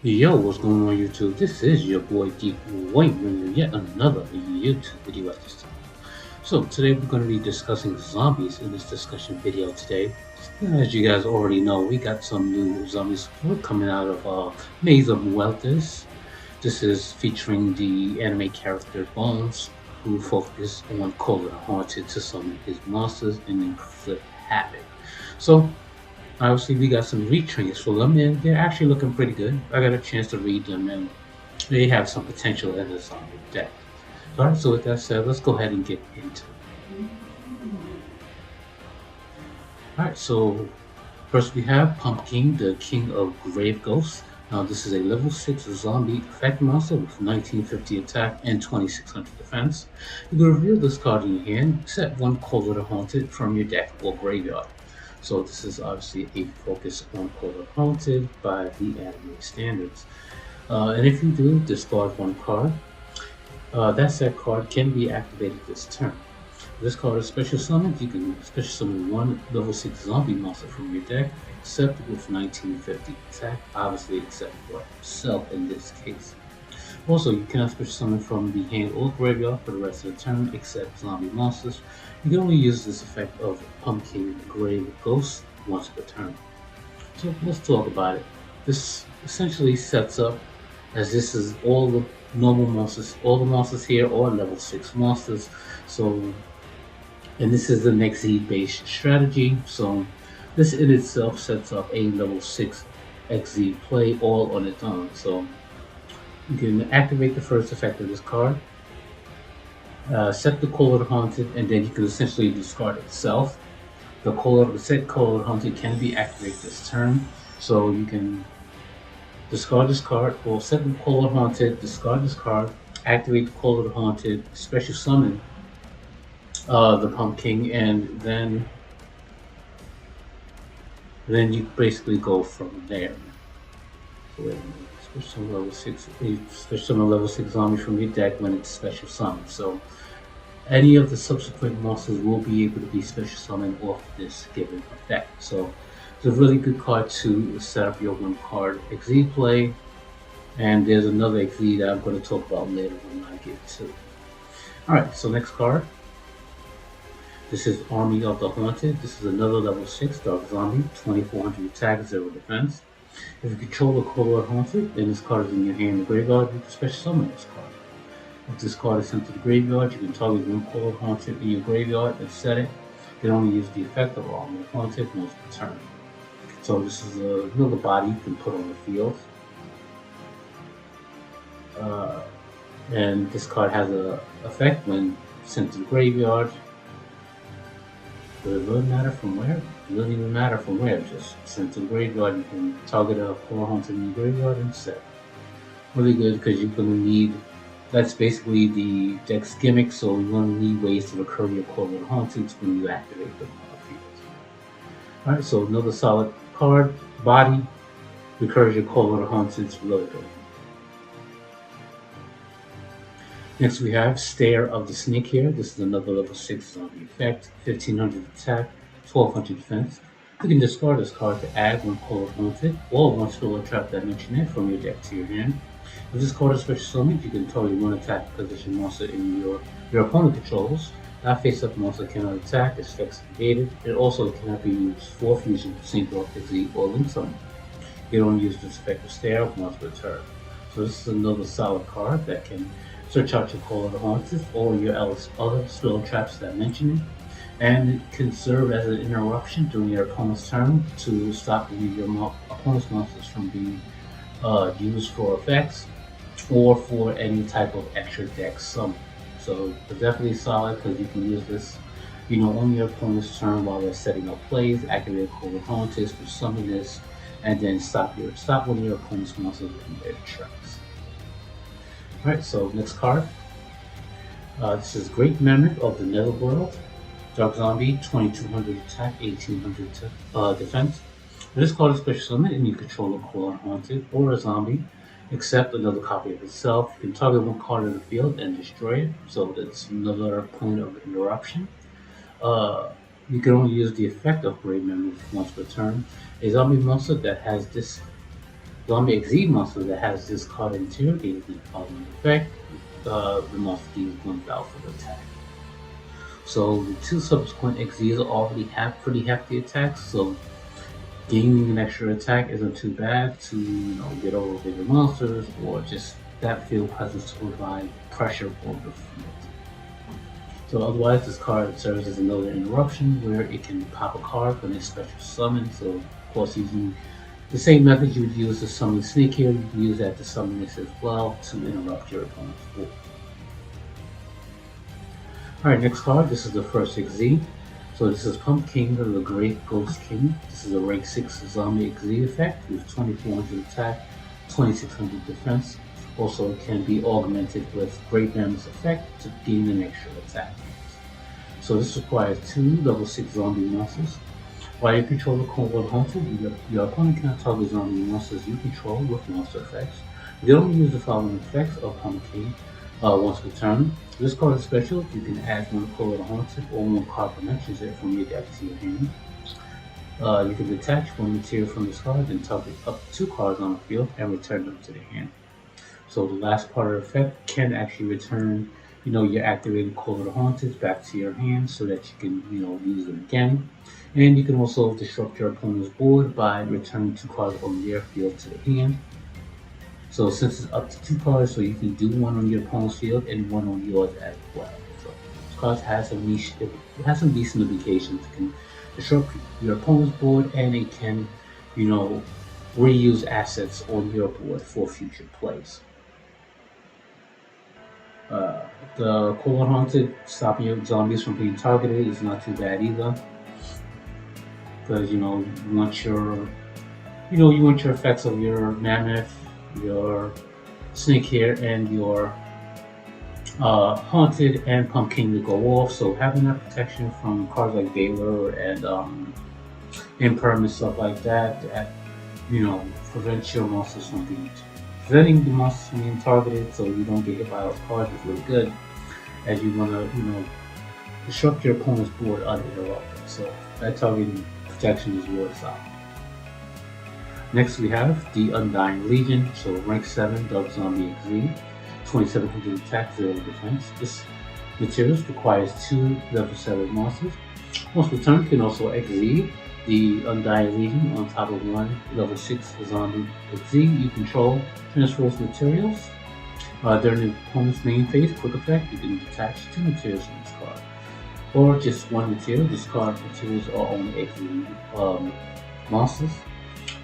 Yo, what's going on YouTube? This is your boy Deep White bringing you yet another YouTube video at this time. So today we're going to be discussing zombies in this discussion video today. As you guys already know, we got some new zombies coming out of Maze of Muertos. This is featuring the anime character Bones, who focused on calling haunted to summon his monsters and inflict havoc. So obviously, we got some retrains for them, and they're actually looking pretty good. I got a chance to read them, and they have some potential in this deck. All right, so with that said, let's go ahead and get into it. All right, so first we have Pumpkin, the King of Grave Ghosts. Now, this is a level 6 zombie effect monster with 1950 attack and 2600 defense. You can reveal this card in your hand, set one Cold or Haunted from your deck or graveyard. So this is obviously a focus on Cold Haunted by the anime standards. And if you do, discard one card. That set card can be activated this turn. This card is special summoned. You can special summon one level 6 zombie monster from your deck, except with 1950 attack, obviously except for yourself in this case. Also, you cannot special summon from the hand or graveyard for the rest of the turn except zombie monsters. You can only use this effect of Pumpkin Grave Ghost once per turn. So let's talk about it. This essentially sets up as this is all the normal monsters, all the monsters here are level 6 monsters. So, and this is an XZ based strategy. So, this in itself sets up a level 6 XZ play all on its own. So, you can activate the first effect of this card, set the Color Haunted, and then you can essentially discard itself. The set Color Haunted can be activated this turn, so you can discard this card, or set the Color Haunted, discard this card, activate the Color Haunted, special summon the Pumpkin, and then you basically go from there. So special summon level 6, special summon level 6 zombie from your deck when it's special summoned. So any of the subsequent monsters will be able to be special summoned off this given effect. So it's a really good card to set up your one card XZ play. And there's another XZ that I'm going to talk about later when I get to it. Alright, so next card. This is Army of the Haunted. This is another level 6 Dark Zombie, 2400 attack, 0 defense. If you control a Color Haunted, and this card is in your hand or graveyard, you can special summon this card. If this card is sent to the graveyard, you can target one Color Haunted in your graveyard and set it. You can only use the effect of Army of the Haunted once per turn. So this is another body you can put on the field. And this card has an effect when sent to the graveyard. Does it really matter from where? It doesn't even matter from where. Just sent to the graveyard, you can target a Color Haunted in the graveyard and set. Really good because you're going to need. That's basically the deck's gimmick, so you're going to need ways to recur your Color Haunteds when you activate them on the field. Alright, so another solid card, body, recurs your Color Haunteds, really good. Next we have Stare of the Snake here. This is another level 6 zombie effect, 1500 attack, 1200 defense. You can discard this card to add one Color Haunted or one Spell or Trap Dimension from your deck to your hand. If this card is special summoned, you can target one attack position monster in your opponent controls. That face-up monster cannot attack, its effects negated. It also cannot be used for fusion, synchro, exit, or link summon. You don't use this effect of Stare once per turn. So this is another solid card that can search out your Call of the Haunted or your other spell traps that I mentioned, and it can serve as an interruption during your opponent's turn to stop any of your opponent's monsters from being used for effects or for any type of extra deck summon. So it's definitely solid because you can use this, on your opponent's turn while they're setting up plays, activate Call of Haunteds to summon this, and then stop one of your opponent's monsters in their tracks. Alright, so next card. This is Great Mammoth of the Netherworld. Dark Zombie, 2200 attack, 1800 defense. This card is special summon and you control a Color Haunted or a zombie, except another copy of itself. You can target one card in the field and destroy it, so that's another point of interruption. You can only use the effect of Great Mammoth once per turn. A zombie monster that has this Zombie XZ monster that has this card interrogated in the following effect. The monster deals 1,000 attack. So the two subsequent XZs already have pretty hefty attacks, so gaining an extra attack isn't too bad to get over bigger monsters or just that field presence to provide pressure for the field. So otherwise, this card serves as another interruption where it can pop a card when it's special summon. So of course, using the same method you would use to summon Snake here, you can use that to summon this as well to interrupt your opponent's board. Alright, next card. This is the first XZ. So this is Pump King, the Great Ghost King. This is a rank 6 zombie XZ effect with 2400 attack, 2600 defense. Also, it can be augmented with Great Mammoth's effect to gain an extra attack. So this requires 2 level 6 zombie monsters. While you control the Cold Hunter, your opponent cannot target zombie monsters you control with monster effects. You can only use the following effects of Pump King once per turn. This card is special. You can add one Cold Hunter or one card that mentions it from your deck to your hand. You can detach one material from this card and target up to 2 cards on the field and return them to the hand. So the last part of the effect can actually return, your activated Cold Haunters back to your hand so that you can, use them again. And you can also disrupt your opponent's board by returning 2 cards on their field to the hand. So since it's up to 2 cards, so you can do one on your opponent's field and one on yours as well. So this card has some niche, it has some decent implications. It can disrupt your opponent's board and it can, reuse assets on your board for future plays. The Cold Haunted stopping your zombies from being targeted is not too bad either, because you want your effects of your Mammoth, your Snake here, and your Haunted and Pumpkin to go off. So having that protection from cards like Baylor and Imperm stuff like that prevents your monsters from being preventing the monsters from being targeted, so you don't get hit by those cards is really good, as you want to disrupt your opponent's board uninterrupted. So that targeting protection is really solid. Next we have the Undying Legion, so rank 7 Dub Zombie XZ, 2700 attack, 0 defense. This material requires 2 level 7 monsters. Once per turn, you can also XZ the Undying Legion on top of 1 level 6 zombie XZ you control transfers materials. During the opponent's main phase, quick effect, you can detach 2 materials from this card. Or just 1 material. Discard materials are only XZ monsters.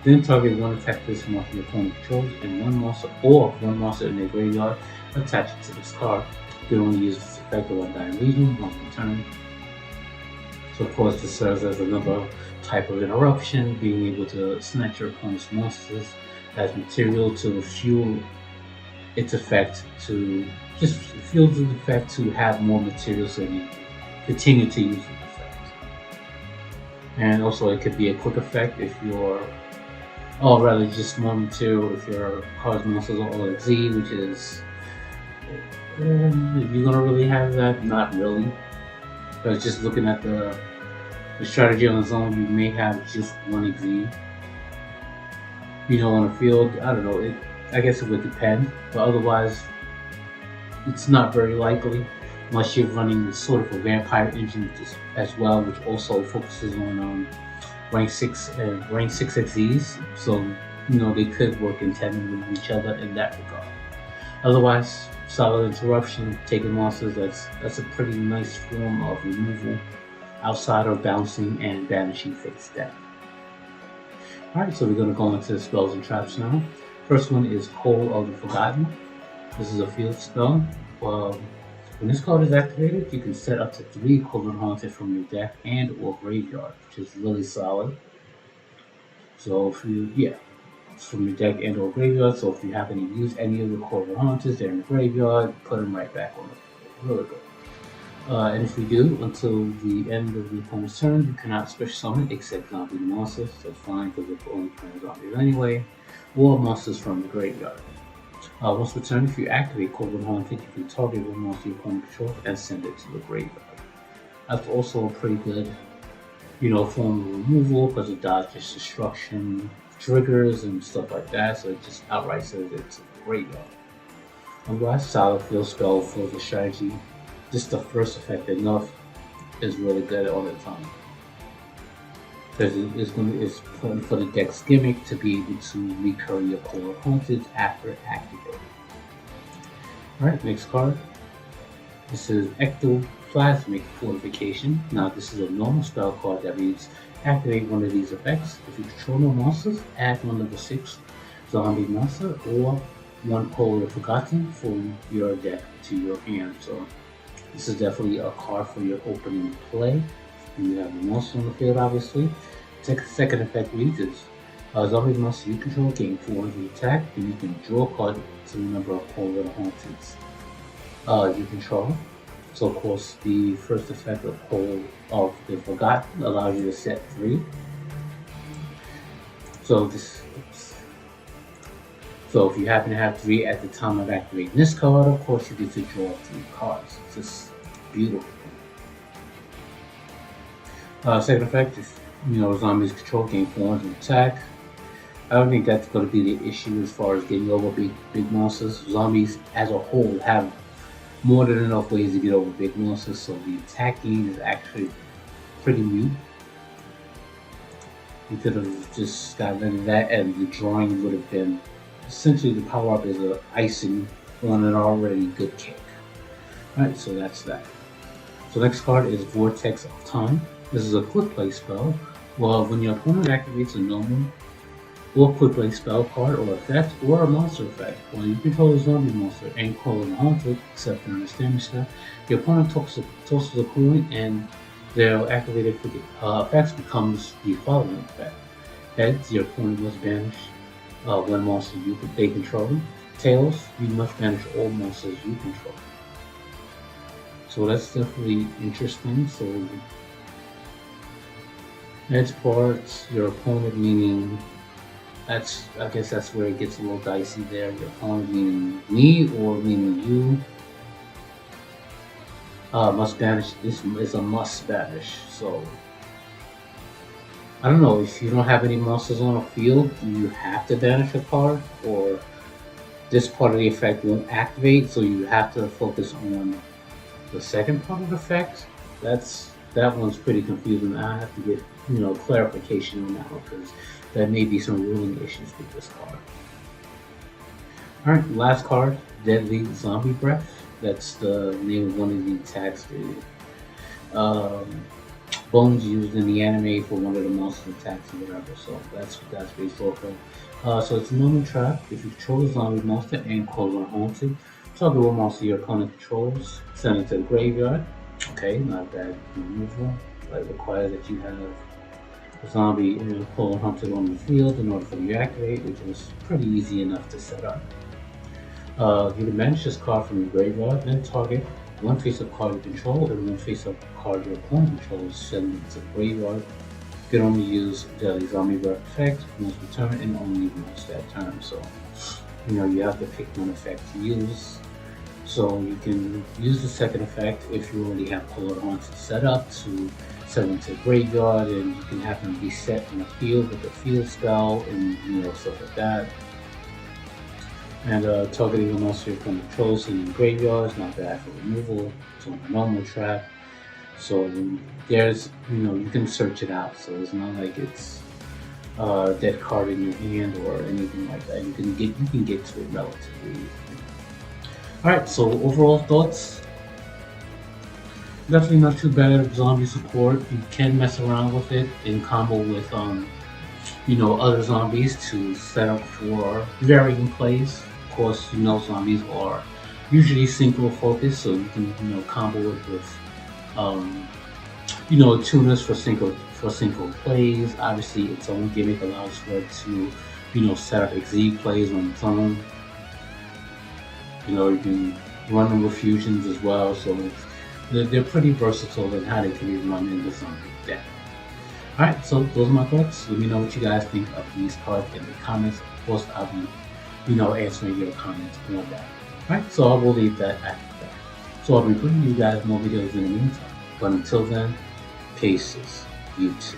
Then target 1 attack this monster your opponent controls and 1 monster or 1 monster in their graveyard attached to this card. You can only use this effect of Undying Legion once per turn. So of course this serves as another type of interruption, being able to snatch your opponent's monsters as material to fuel its effect, to just fuel the effect to have more material so you continue to use the effect. And also it could be a quick effect if you're, or rather just more material if your card's monsters are all XZ, which is, if you're gonna really have that, not really. But just looking at the strategy on the zone, you may have just 1 XZ. On the field, I don't know, I guess it would depend, but otherwise, it's not very likely, unless you're running sort of a vampire engine as well, which also focuses on rank 6 XZs, so, they could work in tandem with each other in that regard. Otherwise, solid interruption, taking monsters, that's a pretty nice form of removal outside of bouncing and banishing face death. Alright, so we're going to go into the spells and traps now. First one is Call of the Forgotten. This is a field spell. When this card is activated, you can set up to 3 Cold Haunted from your deck and or graveyard, which is really solid. So if it's from your deck and or graveyard, so if you happen to use any of the Cold Haunters, they're in the graveyard, put them right back on the field. Really good. And if you do, until the end of the opponent's turn, you cannot special summon except zombie monsters. That's fine because we're only playing zombies anyway, or monsters from the graveyard. Once per turn, if you activate Cold Haunted, you can target one monster your opponent controls and send it to the graveyard. That's also a pretty good, form of removal because it dodges destruction triggers and stuff like that. So it just outright says it's a graveyard. Otherwise, solid field spell for the strategy. Just the first effect enough is really good all the time. Because it's put for the deck's gimmick to be able to recur your core haunted after activating. Alright, next card. This is Ectoplasmic Fortification. Now this is a normal spell card that reads activate one of these effects. If you control no monsters, add one level 6 zombie monster or one Polar Forgotten from your deck to your hand. So this is definitely a card for your opening play. And you have the monster on the field obviously. Second effect reads is zombie monster you control gain 400 attack and you can draw a card to the number of Polar Haunteds you control. So of course the first effect of the Forgotten allows you to set 3. So if you happen to have 3 at the time of activating this card, of course you get to draw 3 cards. It's just beautiful. Second effect is zombies control gain 400 attack. I don't think that's going to be the issue as far as getting over big monsters. Zombies as a whole have more than enough ways to get over big monsters, so the attack gain is actually pretty mute. You could have just got rid of that and the drawing would have been essentially the power up is an icing on an already good cake. Alright, so that's that. So next card is Vortex of Time. This is a quick play spell. Well, when your opponent activates a normal or quick play spell card or effect or a monster effect, while you control a zombie monster and call it a haunted, except for an damage step, your opponent tosses a coin and their activated effects becomes the following effect. Heads, your opponent must banish one monster they control. Tails, you must banish all monsters you control. So that's definitely interesting. So heads part, your opponent meaning I guess that's where it gets a little dicey there. Your opponent meaning me or meaning you. Must banish. This is a must banish. So I don't know, if you don't have any monsters on the field, do you have to banish a card, or this part of the effect won't activate, so you have to focus on the second part of the effect? That one's pretty confusing. I have to get clarification on that one because there may be some ruling issues with this card. Alright, last card, Deadly Zombie Breath. That's the name of one of the attacks. Bones used in the anime for one of the monster attacks or whatever. So that's based off of. So it's a normal trap. If you control a zombie monster and call one haunted, target one monster your opponent controls, send it to the graveyard. Okay, not bad removal. But requires that you have a zombie and call one haunted on the field in order for you to activate, which is pretty easy enough to set up. You can manage this card from your graveyard, then target one face-up card you control and one face-up card your opponent controls, send it to the graveyard. You can only use Deadly Zombie Breath effect once per turn and only once that turn. So you have to pick one effect to use. So you can use the second effect if you already have Polar Haunted set up to send them to the graveyard, and you can have them reset in the field with the field spell and stuff like that. And targeting a monster your opponent controls in the graveyard is not bad for removal. It's on a normal trap. So there's you can search it out. So it's not like it's a dead card in your hand or anything like that. You can get to it relatively easily. Alright, so overall thoughts. Definitely not too bad at zombie support. You can mess around with it in combo with other zombies to set up for varying plays. Of course, zombies are usually synchro focused, so you can combo it with tuners for synchro plays. Obviously, its own gimmick allows for it to set up exceed plays on its own. You can run them with fusions as well, so they're pretty versatile in how they can be run in the zombie deck. Alright, so those are my thoughts. Let me know what you guys think of these cards in the comments. Of course, I'll be answering your comments on that. Alright, so I will leave that at that. So I'll be bringing you guys more videos in the meantime. But until then, peace, YouTube.